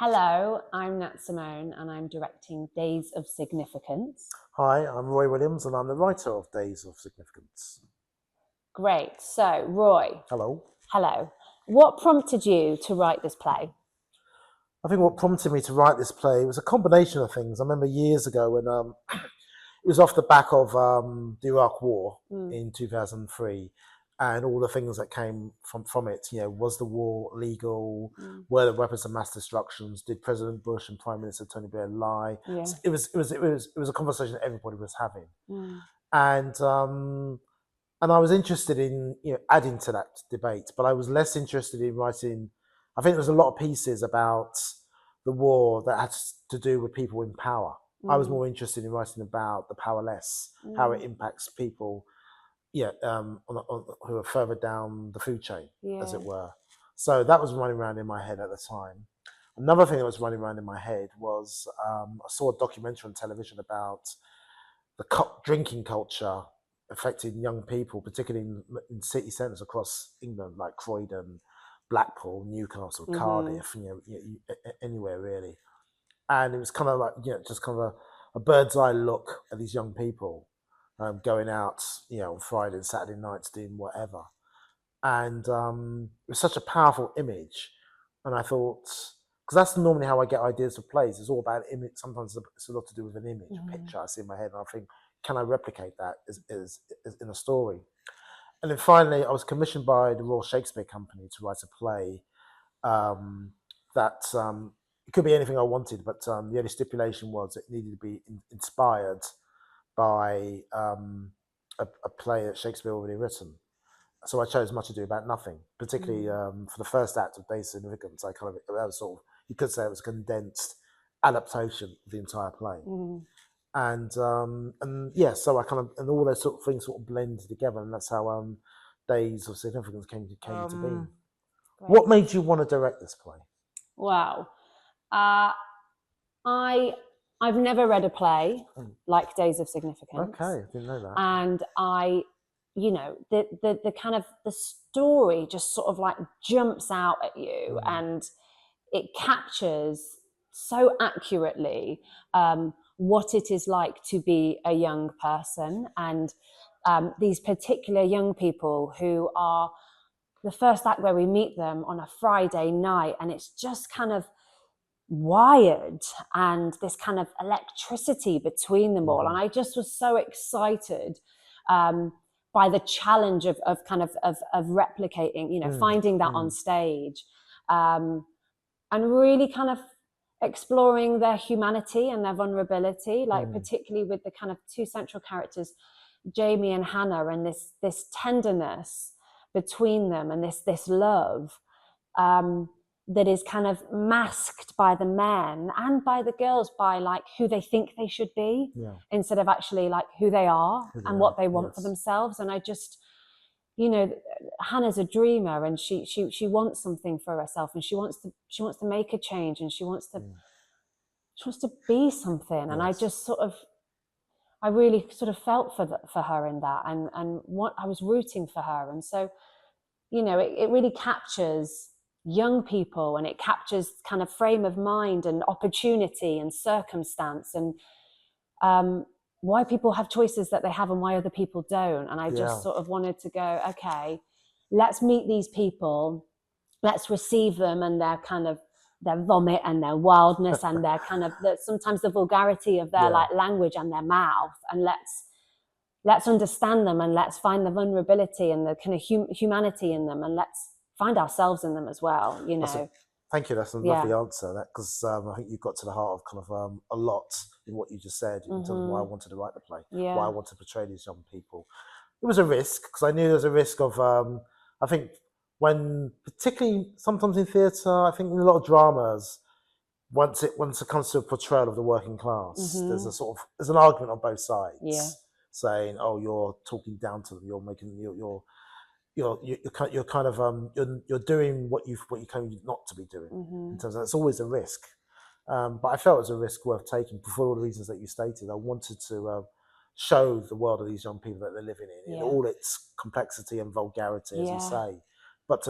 Hello, I'm Nat Simone and I'm directing Days of Significance. Hi, I'm Roy Williams and I'm the writer of Days of Significance. Great. So, Roy. Hello. Hello. What prompted you to write this play? I think what prompted me to write this play was a combination of things. I remember years ago when it was off the back of the Iraq War in 2003 and all the things that came from it. You know, was the war legal? Were the weapons of mass destruction? Did President Bush and Prime Minister Tony Blair lie? Yeah. It was a conversation that everybody was having. And I was interested in adding to that debate, but I was less interested in writing. I think there was a lot of pieces about the war that had to do with people in power. I was more interested in writing about the powerless, how it impacts people, who are further down the food chain, as it were. So that was running around in my head at the time. Another thing that was running around in my head was I saw a documentary on television about the drinking culture affecting young people, particularly in city centres across England, like Croydon, Blackpool, Newcastle, Cardiff, anywhere really. And it was kind of like, just kind of a bird's eye look at these young people going out, on Friday and Saturday nights doing whatever. And it was such a powerful image. And I thought, because that's normally how I get ideas for plays. It's all about image. Sometimes it's a lot to do with an image, a picture I see in my head, and I think, can I replicate that as in a story? And then finally, I was commissioned by the Royal Shakespeare Company to write a play that it could be anything I wanted, but the only stipulation was it needed to be inspired by a play that Shakespeare already written. So I chose Much Ado About Nothing, particularly for the first act of Days of Significance. That was sort of, you could say it was a condensed adaptation of the entire play. And so I kind of, and all those sort of things sort of blended together, and that's how Days of Significance came to be. Great. What made you want to direct this play? Wow. I've never read a play like Days of Significance. Okay, I didn't know that. And the kind of the story just sort of like jumps out at you, and it captures so accurately what it is like to be a young person, and these particular young people who are the first act where we meet them on a Friday night, and it's just kind of wired and this kind of electricity between them all. And I just was so excited by the challenge of replicating, finding that on stage, and really kind of exploring their humanity and their vulnerability, like particularly with the kind of two central characters, Jamie and Hannah, and this tenderness between them, and this love that is kind of masked by the men and by the girls by like who they think they should be, instead of actually like who they are and what they want for themselves. And I just, Hannah's a dreamer, and she wants something for herself, and she wants to make a change, and she wants to be something. And I just I really sort of felt for her in that, and what I was rooting for her. And so, it really captures young people, and it captures kind of frame of mind and opportunity and circumstance, and why people have choices that they have and why other people don't. And I just sort of wanted to go, okay, let's meet these people, let's receive them and their kind of their vomit and their wildness and their kind of sometimes the vulgarity of their like language and their mouth, and let's understand them, and let's find the vulnerability and the kind of humanity in them, and let's find ourselves in them as well. Thank you. That's a lovely answer. That, because I think you got to the heart of kind of a lot in what you just said in terms of why I wanted to write the play, why I wanted to portray these young people. It was a risk, because I knew there was a risk of I think when, particularly sometimes in theatre, I think in a lot of dramas, once it comes to a portrayal of the working class, there's an argument on both sides, saying, "Oh, you're talking down to them. You're making you're kind of you're doing what you claim not to be doing." In terms of, it's always a risk, but I felt it was a risk worth taking for all the reasons that you stated. I wanted to show the world of these young people that they're living in all its complexity and vulgarity, as you say, but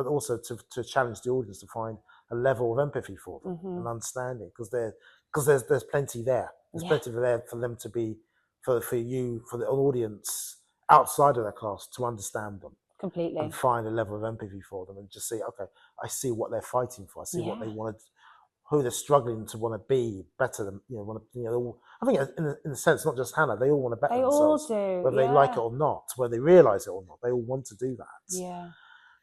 also to challenge the audience to find a level of empathy for them and understanding, because there's plenty there. There's plenty there for them to be, for the audience outside of their class to understand them completely and find a level of empathy for them and just see, okay, I see what they're fighting for. I see what they want to, who they're struggling to want to be better than, I think in a sense, not just Hannah, they all want to better themselves. They all do, whether they like it or not, whether they realise it or not, they all want to do that. Yeah.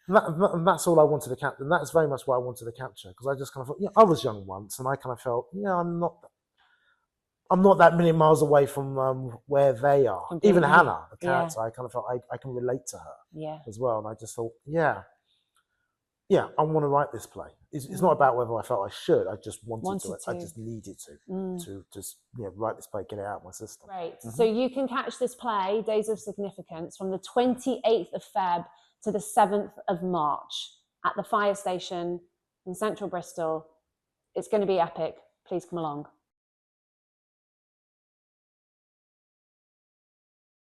And that's all I wanted to capture. And that's very much what I wanted to capture, because I just kind of thought, I was young once, and I kind of felt, I'm not that many miles away from where they are. Completely. Even Hannah, the character, I kind of felt I can relate to her as well. And I just thought, I want to write this play. It's not about whether I felt I should. I just wanted to. I just needed to just write this play, get it out of my system. Right. So you can catch this play, Days of Significance, from the 28th of Feb to the 7th of March at the fire station in central Bristol. It's going to be epic. Please come along.